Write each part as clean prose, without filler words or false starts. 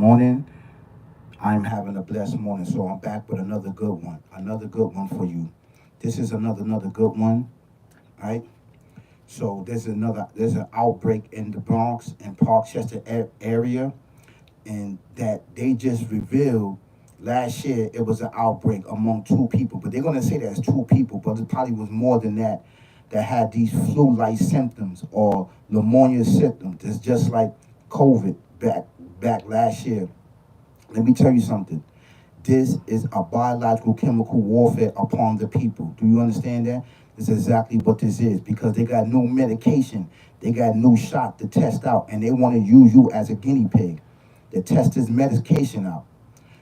morning. I'm having a blessed morning, so I'm back with another good one for you. This is another good one, right? So there's an outbreak in the Bronx and Parkchester area, and that they just revealed last year it was an outbreak among two people, but they're gonna say that's two people, but it probably was more than that that had these flu-like symptoms or pneumonia symptoms. It's just like COVID back last year. Let me tell you something. This is a biological chemical warfare upon the people. Do you understand that? This is exactly what this is because they got new medication. They got new shot to test out, and they want to use you as a guinea pig to test this medication out.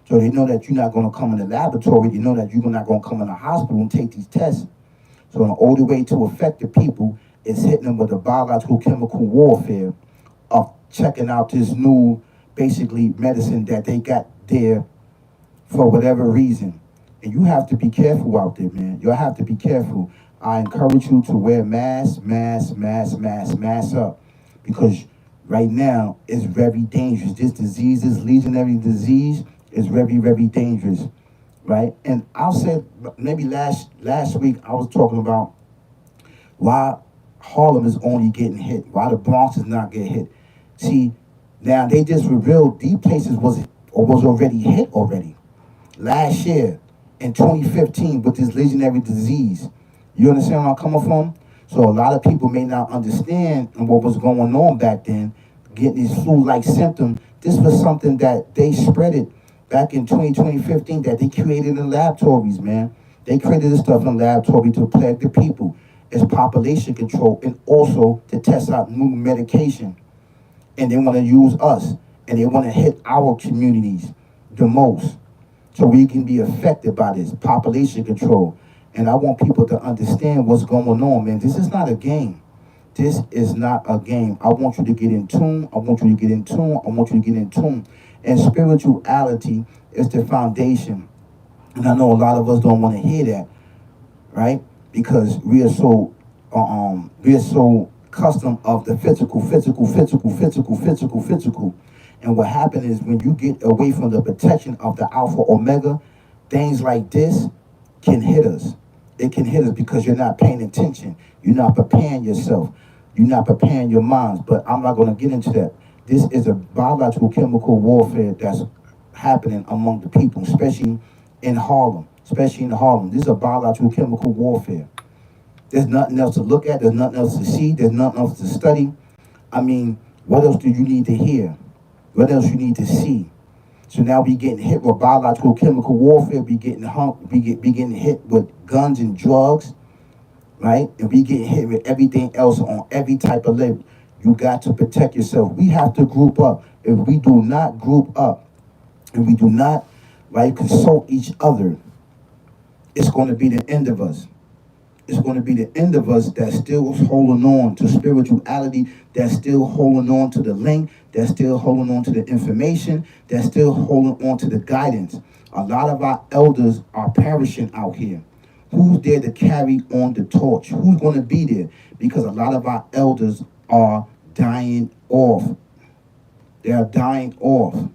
So they know that you're not going to come in the laboratory. They know that you're not going to come in the hospital and take these tests. So the only way to affect the people is hitting them with a biological chemical warfare of checking out this new, basically, medicine that they got there for whatever reason. And you have to be careful out there, man. You have to be careful. I encourage you to wear mask up. Because right now, it's very dangerous. This disease, this legionary disease, is very, very dangerous, right? And I'll say, maybe last week, I was talking about why Harlem is only getting hit, why the Bronx is not getting hit. See, now they just revealed these places was already hit already last year in 2015 with this legionary disease. You understand where I'm coming from? So a lot of people may not understand what was going on back then, getting these flu-like symptoms. This was something that they spread it back in 2015 that they created in laboratories, man. They created this stuff in laboratory to plague the people. It's population control and also to test out new medication. And they want to use us and they want to hit our communities the most. So we can be affected by this population control. And I want people to understand what's going on, man. This is not a game. This is not a game. I want you to get in tune. I want you to get in tune. I want you to get in tune. And spirituality is the foundation. And I know a lot of us don't want to hear that, right? Because we are so custom of the physical. And what happens is when you get away from the protection of the Alpha Omega, things like this can hit us. It can hit us because you're not paying attention. You're not preparing yourself. You're not preparing your minds. But I'm not going to get into that. This is a biological chemical warfare that's happening among the people, especially in Harlem. This is a biological chemical warfare. There's nothing else to look at. There's nothing else to see. There's nothing else to study. I mean, what else do you need to hear? What else you need to see? So now we getting hit with biological chemical warfare. We getting getting hit with guns and drugs, right? And we getting hit with everything else on every type of level. You got to protect yourself. We have to group up. If we do not group up, and we do not, right, consult each other, it's going to be the end of us. It's going to be the end of us that's still holding on to spirituality, that's still holding on to the link, that's still holding on to the information, that's still holding on to the guidance. A lot of our elders are perishing out here. Who's there to carry on the torch? Who's going to be there? Because a lot of our elders are dying off. They are dying off.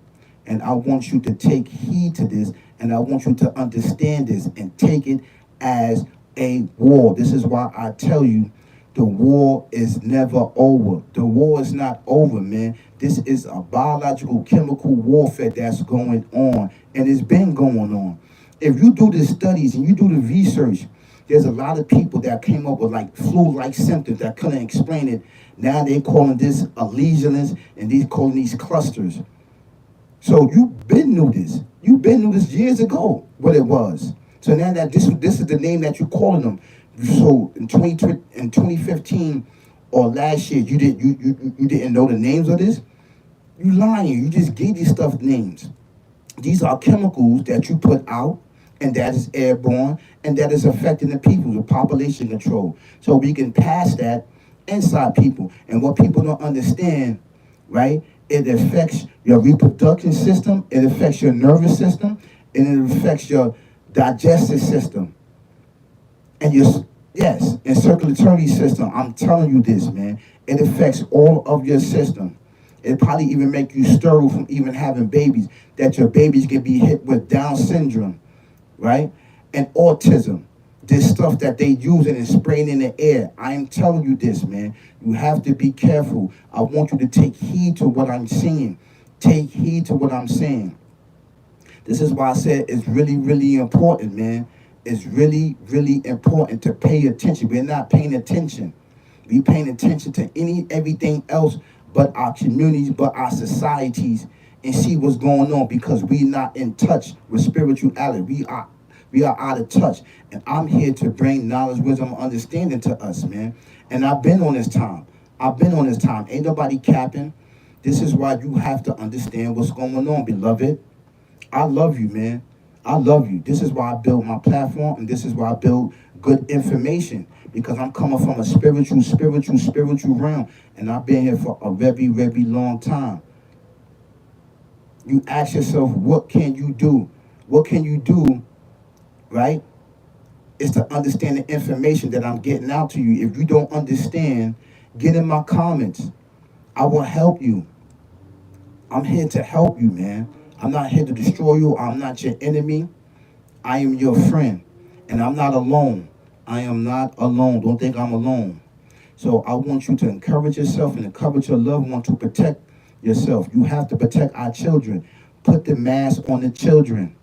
And I want you to take heed to this, and I want you to understand this and take it as a war. This is why I tell you the war is never over. The war is not over, man. This is a biological chemical warfare that's going on, and it's been going on. If you do the studies and you do the research, there's a lot of people that came up with like flu-like symptoms that couldn't explain it. Now they're calling this a legionnaires, and they're calling these clusters. So you've been knew this. You've been knew this years ago what it was. So now that this is the name that you're calling them. So in 2015 or last year, you didn't know the names of this? You lying. You just gave these stuff names. These are chemicals that you put out, and that is airborne, and that is affecting the people with population control. So we can pass that inside people. And what people don't understand, right? It affects your reproductive system, it affects your nervous system, and it affects your digestive system. And and circulatory system. I'm telling you this, man. It affects all of your system. It probably even make you sterile from even having babies, that your babies can be hit with Down syndrome, right? And autism. This stuff that they using and spraying in the air. I am telling you this, man. You have to be careful. I want you to take heed to what I'm saying. Take heed to what I'm saying. This is why I said it's really, really important, man. It's really, really important to pay attention. We're not paying attention. We paying attention to everything else but our communities, but our societies, and see what's going on, because we're not in touch with spirituality. We are out of touch. And I'm here to bring knowledge, wisdom, understanding to us, man. And I've been on this time. Ain't nobody capping. This is why you have to understand what's going on, beloved. I love you, man. I love you. This is why I build my platform, and this is why I build good information, because I'm coming from a spiritual realm, and I've been here for a very, very long time. You ask yourself, what can you do? What can you do, right? Is to understand the information that I'm getting out to you. If you don't understand, get in my comments. I will help you. I'm here to help you, man. I'm not here to destroy you. I'm not your enemy. I am your friend. And I'm not alone. I am not alone. Don't think I'm alone. So I want you to encourage yourself and encourage your loved one to protect yourself. You have to protect our children. Put the mask on the children.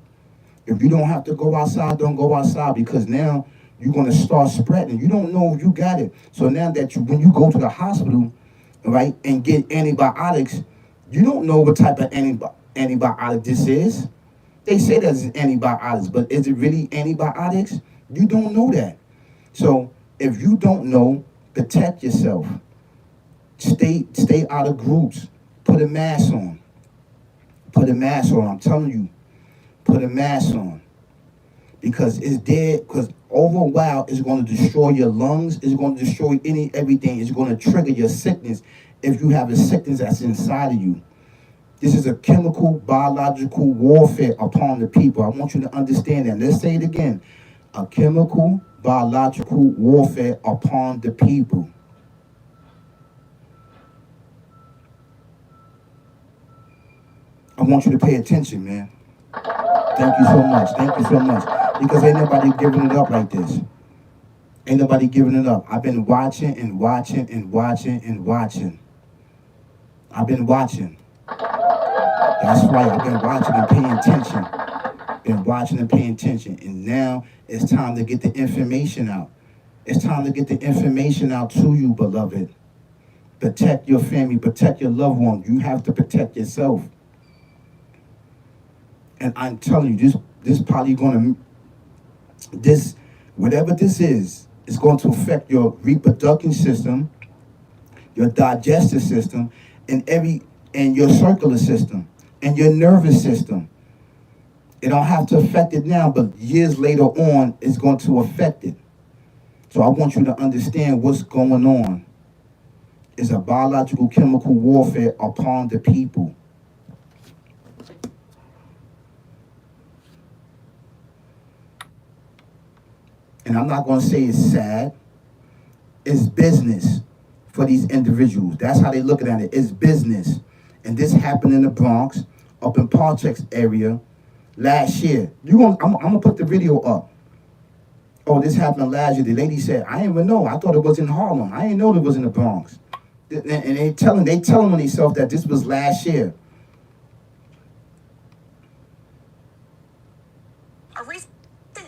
If you don't have to go outside, don't go outside, because now you're going to start spreading. You don't know if you got it. So now that when you go to the hospital, right, and get antibiotics, you don't know what type of antibiotic this is. They say that it's antibiotics, but is it really antibiotics? You don't know that. So if you don't know, protect yourself. Stay out of groups. Put a mask on. Put a mask on. I'm telling you. Put a mask on, because it's dead. Because over a while, it's going to destroy your lungs. It's going to destroy everything. It's going to trigger your sickness if you have a sickness that's inside of you. This is a chemical, biological warfare upon the people. I want you to understand that. Let's say it again. A chemical, biological warfare upon the people. I want you to pay attention, man. Thank you so much. Thank you so much. Because ain't nobody giving it up like this. Ain't nobody giving it up. I've been watching and watching and watching and watching. I've been watching. That's right. I've been watching and paying attention. Been watching and paying attention. And now it's time to get the information out. It's time to get the information out to you, beloved. Protect your family. Protect your loved ones. You have to protect yourself. And I'm telling you, this probably going to, whatever this is going to affect your reproductive system, your digestive system, and your circular system, and your nervous system. It don't have to affect it now, but years later on, it's going to affect it. So I want you to understand what's going on. It's a biological chemical warfare upon the people. And I'm not going to say it's sad. It's business for these individuals. That's how they're looking at it. It's business. And this happened in the Bronx, up in Bronx area, last year. I'm going to put the video up. Oh, this happened last year. The lady said, I didn't even know. I thought it was in Harlem. I didn't know it was in the Bronx. And they telling themselves that this was last year. A recent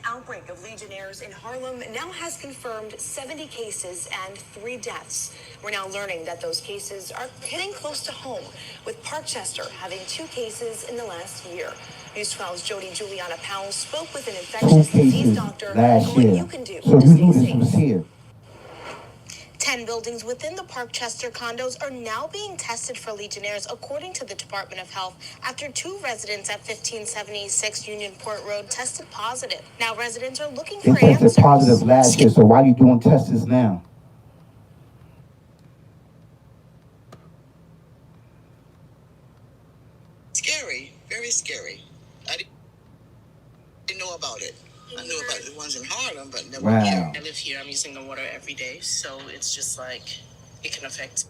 outbreak of Legionnaires in Harlem now has confirmed 70 cases and 3 deaths. We're now learning that those cases are hitting close to home, with Parkchester having 2 cases in the last year. News 12's Jody Juliana Powell spoke with an infectious disease doctor on what you can do to stay safe. 10 buildings within the Parkchester condos are now being tested for Legionnaires, according to the Department of Health, after 2 residents at 1576 Unionport Road tested positive. Now residents are looking for answers. They tested positive last year, so why are you doing tests now? Scary, very scary. I didn't know about it. I knew about the ones in Harlem, but never here. I live here. I'm using the water every day, so it's just like it can affect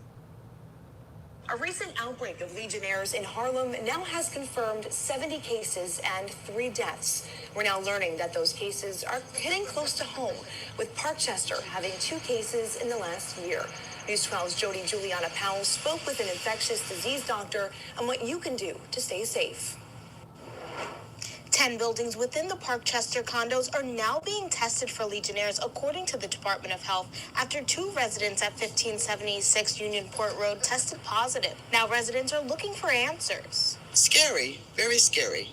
A recent outbreak of Legionnaires in Harlem now has confirmed 70 cases and 3 deaths. We're now learning that those cases are hitting close to home, with Parkchester having 2 cases in the last year. News 12's Jody Juliana Powell spoke with an infectious disease doctor on what you can do to stay safe. 10 buildings within the Parkchester condos are now being tested for Legionnaires, according to the Department of Health, after 2 residents at 1576 Union Port Road tested positive. Now residents are looking for answers. Scary, very scary.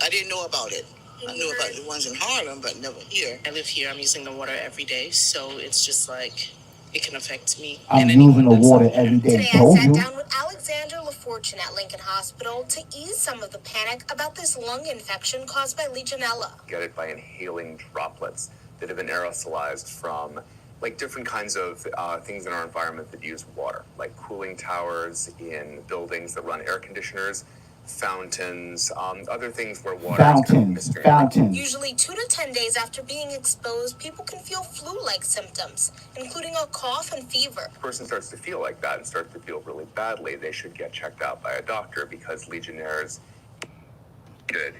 I didn't know about it. I knew about the ones in Harlem, but never here. I live here. I'm using the water every day, so it's just like it can affect me. I'm using the water every day. Today I sat down with Alexander LaFortune at Lincoln Hospital to ease some of the panic about this lung infection caused by Legionella. Get it by inhaling droplets that have been aerosolized from like different kinds of things in our environment that use water, like cooling towers in buildings that run air conditioners, fountains, other things where water fountains. Usually 2 to 10 days after being exposed, people can feel flu-like symptoms, including a cough and fever. If a person starts to feel like that and starts to feel really badly, they should get checked out by a doctor, because Legionnaires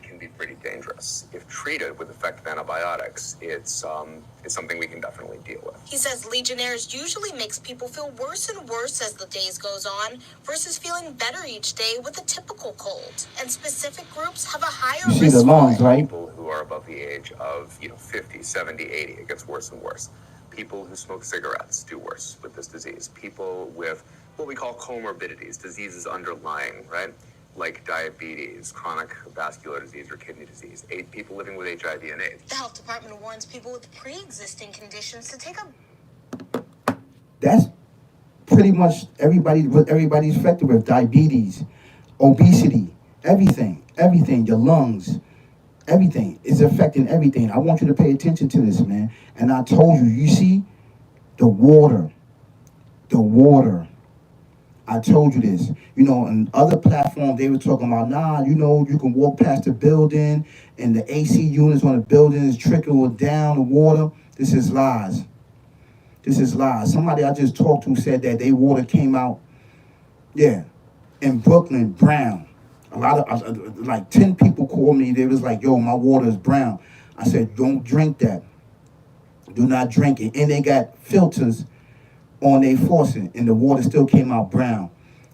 can be pretty dangerous. If treated with effective antibiotics, it's something we can definitely deal with. He says Legionnaires usually makes people feel worse and worse as the days goes on, versus feeling better each day with a typical cold. And specific groups have a higher risk. You see the lungs, right? People who are above the age of 50, 70, 80, it gets worse and worse. People who smoke cigarettes do worse with this disease. People with what we call comorbidities, diseases underlying, right? Like diabetes, chronic vascular disease, or kidney disease. People living with HIV and AIDS. The health department warns people with pre-existing conditions to take a... That's pretty much what everybody's affected with. Diabetes, obesity, everything, your lungs, everything is affecting everything. I want you to pay attention to this, man. And I told you, you see, the water. I told you this. On other platforms, they were talking about, you can walk past the building and the AC units on the building is trickling down the water. This is lies. Somebody I just talked to said that their water came out, in Brooklyn, brown. A lot of, like 10 people called me. They was like, yo, my water is brown. I said, don't drink that. Do not drink it. And they got filters on their faucet, and the water still came out brown.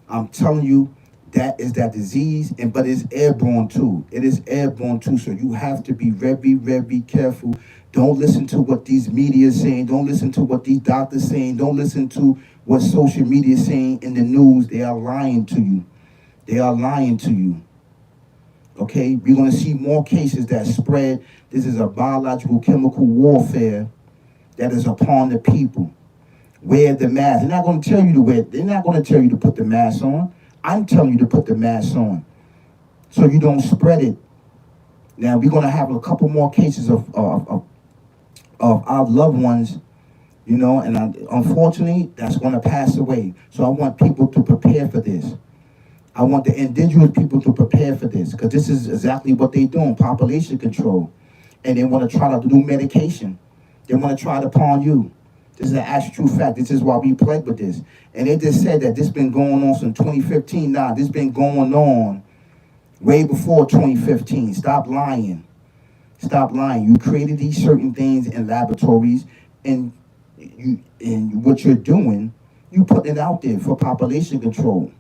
I'm telling you, that is that disease, but it's airborne too. It is airborne too, so you have to be very, very careful. Don't listen to what these media is saying. Don't listen to what these doctors are saying. Don't listen to what social media is saying in the news. They are lying to you. Okay? We're going to see more cases that spread. This is a biological chemical warfare that is upon the people. Wear the mask. They're not going to tell you to wear. They're not going to tell you to put the mask on. I'm telling you to put the mask on, so you don't spread it. Now we're going to have a couple more cases of our loved ones, and unfortunately that's going to pass away. So I want people to prepare for this. I want the indigenous people to prepare for this, because this is exactly what they're doing: population control, and they want to try to do medication. They want to try it upon you. This is an actual true fact. This is why we plagued with this. And they just said that this been going on since 2015. Nah, this been going on way before 2015. Stop lying. You created these certain things in laboratories, and what you're doing, you putting it out there for population control.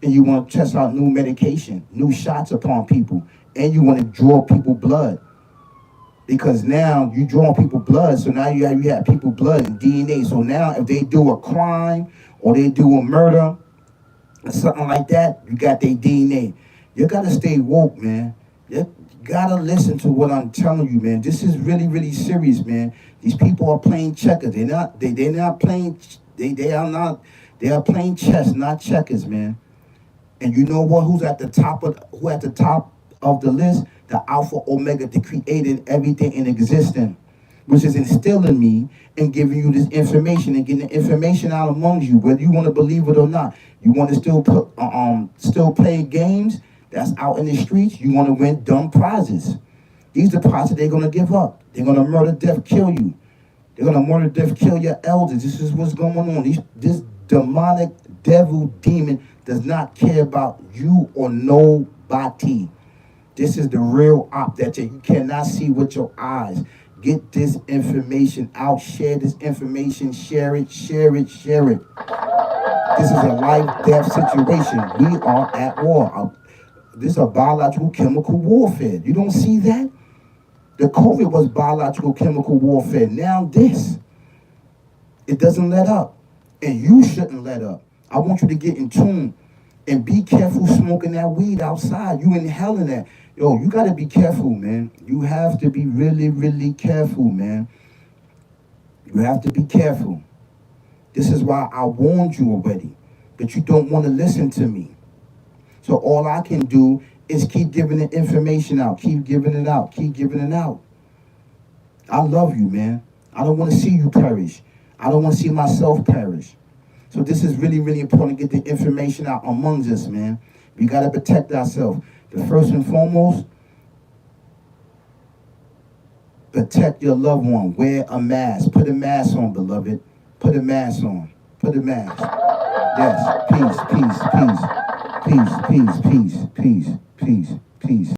And you want to test out new medication, new shots upon people, and you want to draw people blood. Because now you draw people blood, so now you have people blood and DNA. So now if they do a crime or they do a murder or something like that, you got their DNA. You gotta stay woke, man. You gotta listen to what I'm telling you, man. This is really, really serious, man. These people are playing checkers. They are playing chess, not checkers, man. And you know what? Who at the top of the list? The Alpha Omega, that created everything in existence, which is instilling me and giving you this information and getting the information out among you, whether you want to believe it or not. You want to still play games that's out in the streets. You want to win dumb prizes. These are the prizes they're going to give up. They're going to murder, death, kill you. They're going to murder, death, kill your elders. This is what's going on. This demonic devil demon does not care about you or nobody. This is the real op that you cannot see with your eyes. Get this information out. Share this information. Share it, share it, share it. This is a life-death situation. We are at war. This is a biological chemical warfare. You don't see that? The COVID was biological chemical warfare. Now this. It doesn't let up. And you shouldn't let up. I want you to get in tune and be careful smoking that weed outside. You inhaling that. Yo, you got to be careful, man. You have to be really, really careful, man. You have to be careful. This is why I warned you already. But you don't want to listen to me. So all I can do is keep giving the information out. Keep giving it out. Keep giving it out. I love you, man. I don't want to see you perish. I don't want to see myself perish. So this is really, really important to get the information out amongst us, man. We got to protect ourselves. The first and foremost, protect your loved one. Wear a mask. Put a mask on, beloved. Put a mask on. Put a mask. Yes. Peace, peace, peace. Peace, peace, peace, peace, peace, peace.